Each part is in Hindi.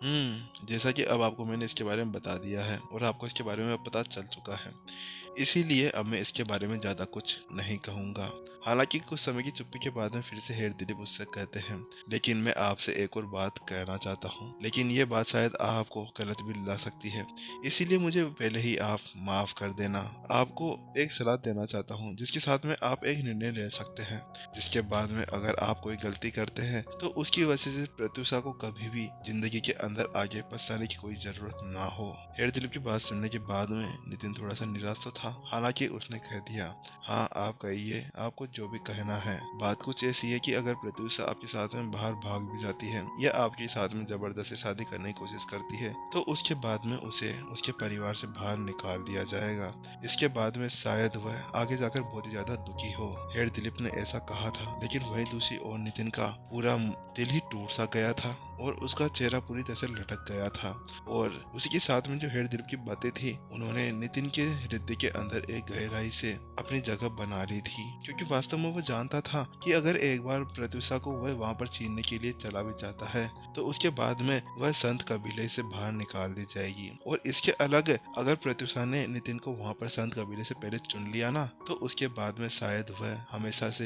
जैसा कि अब आपको मैंने इसके बारे में बता दिया है और आपको इसके बारे में अब पता चल चुका है, इसीलिए अब मैं इसके बारे में ज़्यादा कुछ नहीं कहूँगा। हालांकि कुछ समय की चुप्पी के बाद में फिर से हेड दिलीप उससे कहते हैं, लेकिन मैं आपसे एक और बात कहना चाहता हूँ, लेकिन ये बात शायद आपको गलत भी लग सकती है, इसीलिए मुझे पहले ही आप माफ़ कर देना। आपको एक सलाह देना चाहता हूँ जिसके साथ में आप एक निर्णय ले सकते हैं, जिसके बाद में अगर आप कोई गलती करते हैं तो उसकी वजह से प्रत्युषा को कभी भी जिंदगी के अंदर आगे पछताने की कोई जरूरत ना हो। हेड दिलीप की बात सुनने के बाद में नितिन थोड़ा सा निराश तो था, हालांकि उसने कह दिया, हाँ आप कहिए, आपको जो भी कहना है। बात कुछ ऐसी है कि अगर प्रत्युषा आपके साथ में बाहर भाग भी जाती है या आपके साथ में जबरदस्ती शादी करने की कोशिश करती है तो उसके बाद में उसे उसके परिवार से बाहर निकाल दिया जाएगा। इसके बाद में शायद वह आगे जाकर बहुत ही ज्यादा दुखी हो। हेड दिलीप ने ऐसा कहा था, लेकिन वही दूसरी ओर नितिन का पूरा दिल ही टूट सा गया था और उसका चेहरा पूरी तरह से लटक गया था। और उसी के साथ में जो हेड दिलीप की बातें थी उन्होंने नितिन के हृदय के अंदर एक गहराई से अपनी जगह बना ली थी, क्योंकि वास्तव में वो जानता था कि अगर एक बार प्रत्युषा को वह वहां पर छीनने के लिए चला भी जाता है तो उसके बाद में वह संत कबीले से बाहर निकाल दी जाएगी। और इसके अलग अगर प्रत्युषा ने नितिन को वहां पर संत कबीले से पहले चुन लिया ना तो उसके बाद में शायद वह हमेशा से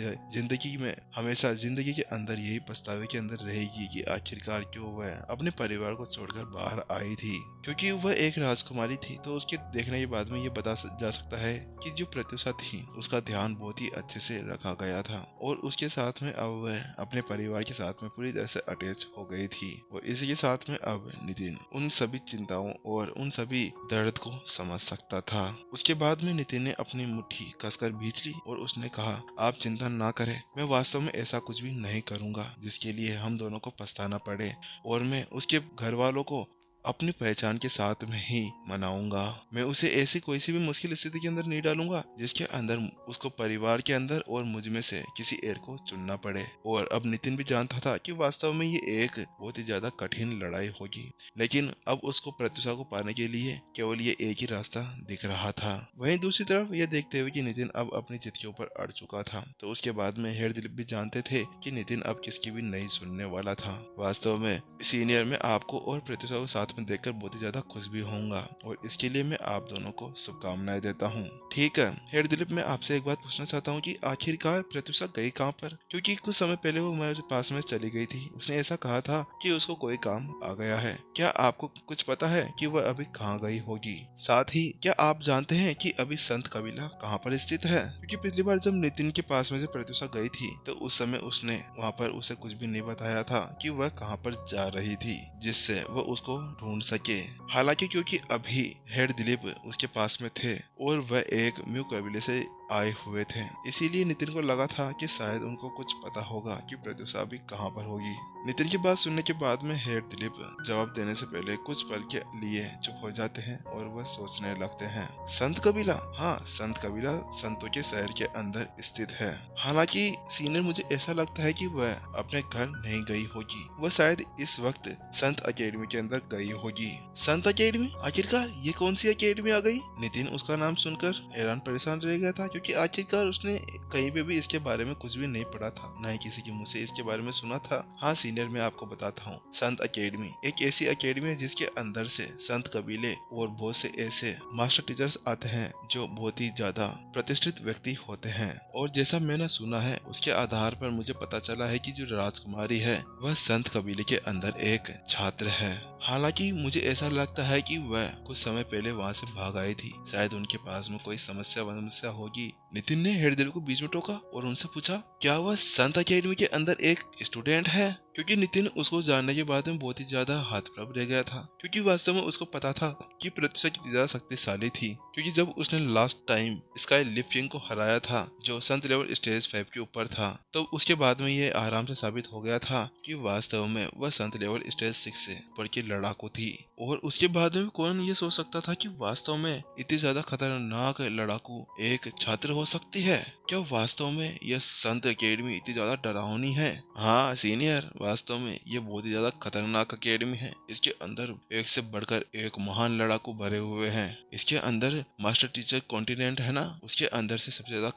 हमेशा जिंदगी के अंदर यही पछतावे के अंदर रहेगी कि आखिरकार क्यों वह अपने परिवार को छोड़कर बाहर आई थी। क्योंकि वह एक राजकुमारी थी तो उसके देखने के बाद में ये बता जा सकता है कि जो प्रत्युषा थी उसका ध्यान बहुत ही अच्छे से रखा गया था और उसके साथ में अब वह अपने परिवार के साथ में पूरी तरह से अटैच हो गई थी। और इसी के साथ में अब नितिन उन सभी चिंताओं और उन सभी दर्द को समझ सकता था। उसके बाद में नितिन ने अपनी मुट्ठी कसकर भींच ली और उसने कहा, आप चिंता ना करें, मैं वास्तव में ऐसा कुछ भी नहीं करूंगा जिसके लिए हम दोनों को पछताना पड़े, और मैं उसके घर वालों को अपनी पहचान के साथ में ही मनाऊंगा। मैं उसे ऐसी कोई सी भी मुश्किल स्थिति के अंदर नहीं डालूंगा जिसके अंदर उसको परिवार के अंदर और मुझ में से किसी एक को चुनना पड़े। और अब नितिन भी जानता था कि वास्तव में ये एक बहुत ही ज्यादा कठिन लड़ाई होगी, लेकिन अब उसको प्रत्युषा को पाने के लिए केवल ये एक ही रास्ता दिख रहा था। वहीं दूसरी तरफ यह देखते हुए कि नितिन अब अपनी जिद के ऊपर अड़ चुका था तो उसके बाद में हेड दिलीप भी जानते थे कि नितिन अब किसकी भी नहीं सुनने वाला था। वास्तव में सीनियर में आपको और प्रत्युषा को साथ में देखकर बहुत ही ज्यादा खुश भी होऊंगा और इसके लिए मैं आप दोनों को शुभकामनाएं देता हूँ। ठीक है हेड दिलीप, मैं आपसे एक बात पूछना चाहता हूँ कि आखिरकार प्रत्युषा गई कहाँ पर? क्योंकि कुछ समय पहले वो मेरे पास में चली गई थी, उसने ऐसा कहा था कि उसको कोई काम आ गया है। क्या आपको कुछ पता है कि वह अभी कहाँ गई होगी? साथ ही क्या आप जानते हैं कि अभी संत कबीला कहाँ पर स्थित है? क्योंकि पिछली बार जब नितिन के पास में से प्रत्युषा गई थी तो उस समय उसने वहाँ पर उसे कुछ भी नहीं बताया था कि वह कहाँ पर जा रही थी, जिससे वह उसको ढूंढ सके। हालांकि क्योंकि अभी हेड दिलीप उसके पास में थे और वह एक म्यू कबीले से आए हुए थे, इसीलिए नितिन को लगा था कि शायद उनको कुछ पता होगा कि प्रत्युषा अभी कहाँ पर होगी। नितिन की बात सुनने के बाद में हेड दिलीप जवाब देने से पहले कुछ पल के लिए चुप हो जाते हैं और वह सोचने लगते हैं। संत कबीला? हाँ, संत कबीला संतों के शहर के अंदर स्थित है। हालांकि सीनियर, मुझे ऐसा लगता है कि वह अपने घर नहीं गई होगी, वह शायद इस वक्त संत अकेडमी के अंदर गई होगी। संत अकेडमी? आखिरकार ये कौन सी अकेडमी आ गई? नितिन उसका नाम सुनकर हैरान परेशान रह गया था, क्योंकि आखिरकार उसने कहीं पे भी इसके बारे में कुछ भी नहीं पढ़ा था, न ही किसी के मुंह से इसके बारे में सुना था। हाँ सीनियर, मैं आपको बताता हूँ, संत अकेडमी एक ऐसी अकेडमी है जिसके अंदर से संत कबीले और बहुत से ऐसे मास्टर टीचर्स आते हैं जो बहुत ही ज्यादा प्रतिष्ठित व्यक्ति होते हैं। और जैसा मैंने सुना है उसके आधार पर मुझे पता चला है कि जो राजकुमारी है वह संत कबीले के अंदर एक छात्र है। हालांकि मुझे ऐसा लगता है कि वह कुछ समय पहले वहां से भाग आई थी, शायद उनके पास में कोई समस्या होगी। नितिन ने हेड दिलीप को बीच में टोका और उनसे पूछा, क्या वह संत अकेडमी के अंदर एक स्टूडेंट है? क्योंकि नितिन उसको जानने के बाद में बहुत ही ज्यादा हतप्रभ रह गया था, क्योंकि वास्तव में उसको पता था कि प्रत्युषा कितनी ज्यादा शक्तिशाली थी। क्योंकि जब उसने लास्ट टाइम स्काई लिपकिंग को हराया था जो संत लेवल स्टेज 5 के ऊपर था, तो उसके बाद में ये आराम से साबित हो गया था कि वास्तव में वह संत लेवल स्टेज 6 से ऊपर की लड़ाकू थी। और उसके बाद में कौन ये सोच सकता था कि वास्तव में इतनी ज्यादा खतरनाक लड़ाकू एक छात्र हो सकती है? क्या वास्तव में यह संत अकेडमी इतनी ज्यादा डरावनी है? हाँ सीनियर, वास्तव में ये बहुत ही ज्यादा खतरनाक अकेडमी है। इसके अंदर एक से बढ़कर एक महान लड़ाकू भरे हुए हैं। इसके अंदर मास्टर टीचर कॉन्टिनेंट है ना, उसके अंदर से सबसे ज्यादा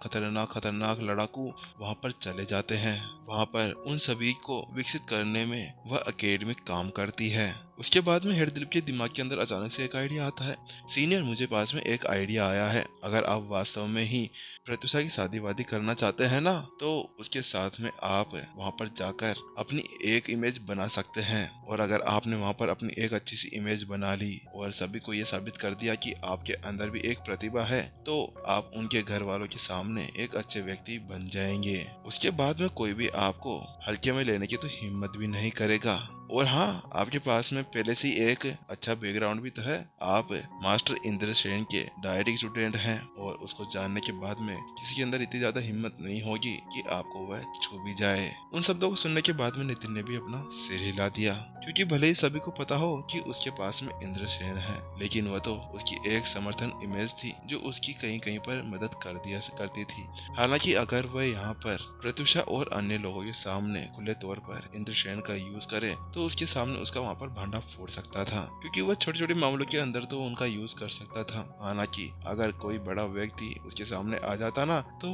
खतरनाक लड़ाकू वहाँ पर चले जाते हैं। वहाँ पर उन सभी को विकसित करने में वह अकेडमी काम करती है। उसके बाद में हेड दिलीप के दिमाग के अंदर अचानक से एक आइडिया आता है। सीनियर, मुझे पास में एक आइडिया आया है। अगर आप वास्तव में ही प्रत्युषा की शादी वादी करना चाहते हैं ना, तो उसके साथ में आप वहाँ पर जाकर अपनी एक इमेज बना सकते हैं। और अगर आपने वहाँ पर अपनी एक अच्छी सी इमेज बना ली और सभी को ये साबित कर दिया कि आपके अंदर भी एक प्रतिभा है, तो आप उनके घर वालों के सामने एक अच्छे व्यक्ति बन जाएंगे। उसके बाद में कोई भी आपको हल्के में लेने की तो हिम्मत भी नहीं करेगा। और हाँ, आपके पास में पहले से ही एक अच्छा बैकग्राउंड भी तो है। आप मास्टर इंद्रसेन के डायरेक्ट स्टूडेंट हैं और उसको जानने के बाद में किसी के अंदर इतनी ज्यादा हिम्मत नहीं होगी कि आपको वह छू भी जाए। उन शब्दों को सुनने के बाद में नितिन ने भी अपना सिर हिला दिया, क्योंकि भले ही सभी को पता हो कि उसके पास में इंद्रसेन है, लेकिन वह तो उसकी एक समर्थन इमेज थी जो उसकी कहीं कहीं पर मदद करती थी। हालांकि अगर वह यहाँ पर प्रत्युषा और अन्य लोगों के सामने खुले तौर पर इंद्रसेन का यूज करे, तो उसके सामने उसका वहाँ पर भांडा फोड़ सकता था, क्योंकि वह छोटे छोटे मामलों के अंदर तो उनका यूज कर सकता था। हालांकि अगर कोई बड़ा व्यक्ति उसके सामने आ जाता ना, तो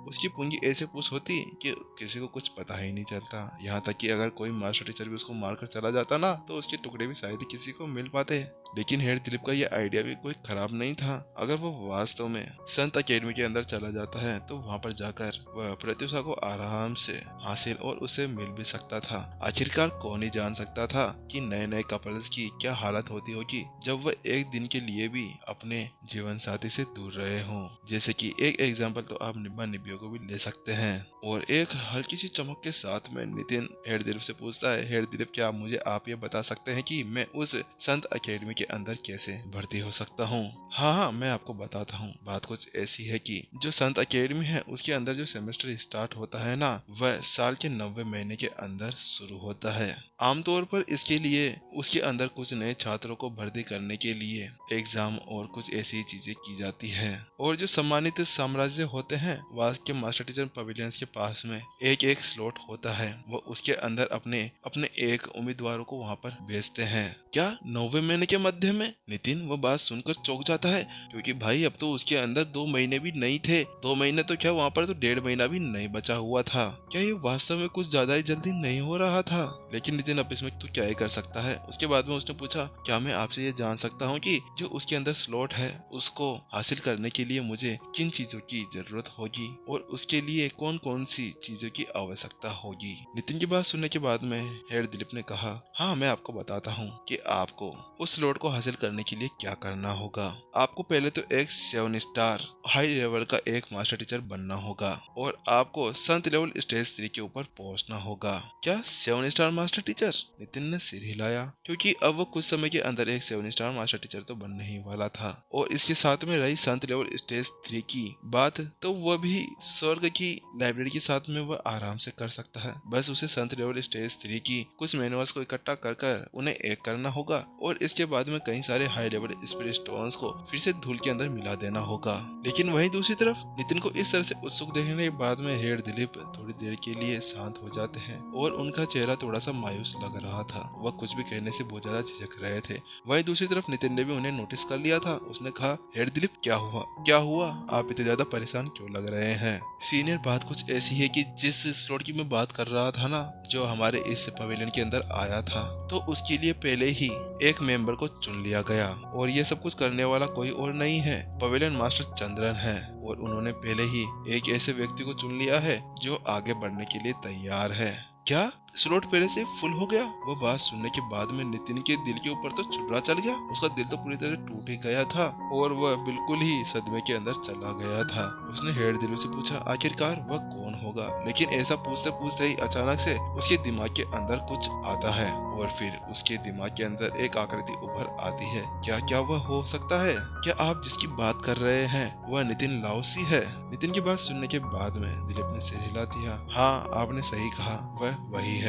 उसकी पूंजी ऐसे पुश होती कि किसी को कुछ पता ही नहीं चलता। यहाँ तक कि अगर कोई मास्टर टीचर भी उसको मारकर चला जाता ना, तो उसके टुकड़े भी शायद ही किसी को मिल पाते। लेकिन हेड दिलीप का यह आइडिया भी कोई खराब नहीं था। अगर वो वास्तव में संत अकेडमी के अंदर चला जाता है, तो वहाँ पर जाकर वह प्रत्युषा को आराम से हासिल और उसे मिल भी सकता था। आखिरकार कौन ही जान सकता था कि नए नए कपल्स की क्या हालत होती होगी जब वह एक दिन के लिए भी अपने जीवन साथी से दूर रहे हों। जैसे कि एक एग्जाम्पल तो आप निब्बा निब्बियों को भी ले सकते हैं। और एक हल्की सी चमक के साथ में नितिन हेड दिलीप से पूछता है, हेड दिलीप, क्या मुझे आप ये बता सकते हैं कि मैं उस संत अकेडमी के अंदर कैसे भर्ती हो सकता हूँ? हाँ, मैं आपको बताता हूँ। बात कुछ ऐसी है कि जो संत अकेडमी है, उसके अंदर जो सेमेस्टर स्टार्ट होता है ना, वह साल के 90 महीने के अंदर शुरू होता है। आमतौर पर इसके लिए उसके अंदर कुछ नए छात्रों को भर्ती करने के लिए एग्जाम और कुछ ऐसी चीजें की जाती है। और जो सम्मानित साम्राज्य होते हैं, वहाँ के मास्टर टीचर पवेलियंस के पास में एक एक स्लॉट होता है। वो उसके अंदर अपने अपने एक उम्मीदवारों को वहाँ पर भेजते हैं। क्या 90 महीने के मध्य में? नितिन वो बात सुनकर चौंक जाता है, क्योंकि भाई अब तो उसके अंदर 2 महीने भी नहीं थे। 2 महीने तो क्या, वहाँ पर तो 1.5 महीना भी नहीं बचा हुआ था। क्या ये वास्तव में कुछ ज्यादा ही जल्दी नहीं हो रहा था? लेकिन नितिन अब इसमें तो क्या ही कर सकता है। उसके बाद में उसने पूछा, क्या मैं आपसे ये जान सकता हूँ कि जो उसके अंदर स्लॉट है, उसको हासिल करने के लिए मुझे किन चीजों की जरूरत होगी और उसके लिए कौन कौन सी चीजों की आवश्यकता होगी? नितिन की बात सुनने के बाद में हेड दिलीप ने कहा, हाँ, मैं आपको बताता हूँ कि आपको उस स्लॉट को हासिल करने के लिए क्या करना होगा। आपको पहले तो एक 7 स्टार हाई लेवल का एक मास्टर टीचर बनना होगा और आपको संत लेवल स्टेज 3 के ऊपर पहुंचना होगा। क्या 7 स्टार मास्टर टीचर? नितिन ने सिर हिलाया, क्योंकि अब वो कुछ समय के अंदर एक 7 स्टार मास्टर टीचर तो बनने ही वाला था। और इसके साथ में रही संत लेवल स्टेज 3 की बात, तो वह भी स्वर्ग की लाइब्रेरी के साथ में वह आराम से कर सकता है। बस उसे संत लेवल स्टेज 3 की कुछ मैनुअल्स को इकट्ठा कर कर उन्हें एक करना होगा और इसके बाद में कई सारे हाई लेवल स्पिरिट स्टोन्स को फिर से धूल के अंदर मिला देना होगा। लेकिन वहीं दूसरी तरफ नितिन को इस तरह से उत्सुक देखने के बाद में हेड दिलीप थोड़ी देर के लिए शांत हो जाते हैं और उनका चेहरा थोड़ा सा मायूस लग रहा था। वह कुछ भी कहने से बहुत ज्यादा झिझक रहे थे। वहीं दूसरी तरफ नितिन ने भी उन्हें नोटिस कर लिया था। उसने कहा, हेड दिलीप, क्या हुआ? क्या हुआ? आप इतने ज्यादा परेशान क्यों लग रहे हैं? सीनियर, बात कुछ ऐसी है कि जिस स्लॉट की मैं बात कर रहा था ना, जो हमारे इस पवेलियन के अंदर आया था, तो उसके लिए पहले ही एक मेंबर को चुन लिया गया और ये सब कुछ करने वाला कोई और नहीं है, पवेलियन मास्टर चंद्रन है। और उन्होंने पहले ही एक ऐसे व्यक्ति को चुन लिया है जो आगे बढ़ने के लिए तैयार है। क्या स्लॉट पहले से फुल हो गया? वो बात सुनने के बाद में नितिन के दिल के ऊपर तो छुरा चल गया। उसका दिल तो पूरी तरह टूट ही गया था और वह बिल्कुल ही सदमे के अंदर चला गया था। उसने हेड दिलीप से पूछा, आखिरकार वह कौन होगा? लेकिन ऐसा पूछते पूछते ही अचानक से उसके दिमाग के अंदर कुछ आता है और फिर उसके दिमाग के अंदर एक आकृति उभर आती है। क्या क्या वह हो सकता है? क्या आप जिसकी बात कर रहे हैं वह नितिन लाओसी है? नितिन की बात सुनने के बाद में दिलीप ने सिर हिला दिया। हाँ, आपने सही कहा, वह वही है।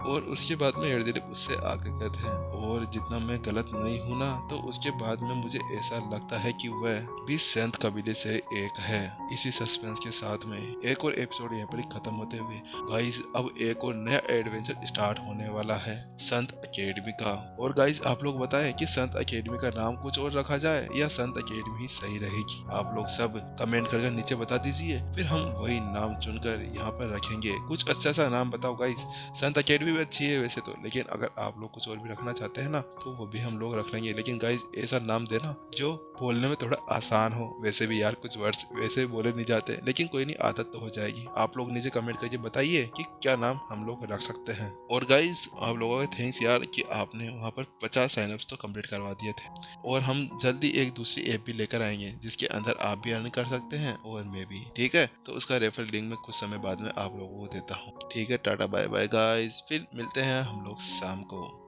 और उसके बाद में हेड दिलीप उससे आगे कहते हैं, और जितना मैं गलत नहीं हूँ ना, तो उसके बाद में मुझे ऐसा लगता है कि वह भी संत कबीले से एक है। इसी सस्पेंस के साथ में एक और एपिसोड यहाँ पर खत्म होते हुए गाइस अब एक और नया एडवेंचर स्टार्ट होने वाला है संत अकेडमी का। और गाइस आप लोग बताएं कि संत अकेडमी का नाम कुछ और रखा जाए या संत अकेडमी ही सही रहेगी? आप लोग सब कमेंट करके नीचे बता दीजिए, फिर हम वही नाम चुनकर यहाँ पर रखेंगे। कुछ अच्छा सा नाम बताओ गाइस। संत अकेडमी भी अच्छी है वैसे तो, लेकिन अगर आप लोग कुछ और भी रखना चाहते हैं ना तो वो भी हम लोग रख लेंगे। लेकिन गाइज ऐसा नाम देना जो बोलने में थोड़ा आसान हो। वैसे भी यार कुछ वर्ड्स वैसे बोले नहीं जाते, लेकिन कोई नहीं, आदत तो हो जाएगी। आप लोग नीचे कमेंट करके बताइए कि क्या नाम हम लोग रख सकते हैं। और गाइज आप लोगों के थैंक्स यार कि आपने वहाँ पर 50 साइनअप्स तो कंप्लीट करवा दिए थे। और हम जल्दी एक दूसरी ऐप भी लेकर आएंगे जिसके अंदर आप भी अर्न कर सकते हैं और मैं भी, ठीक है। तो उसका रेफरल लिंक मैं कुछ समय बाद में आप लोगों को देता हूँ, ठीक है। टाटा बाय बाय गाइज, फिर मिलते हैं हम लोग शाम को।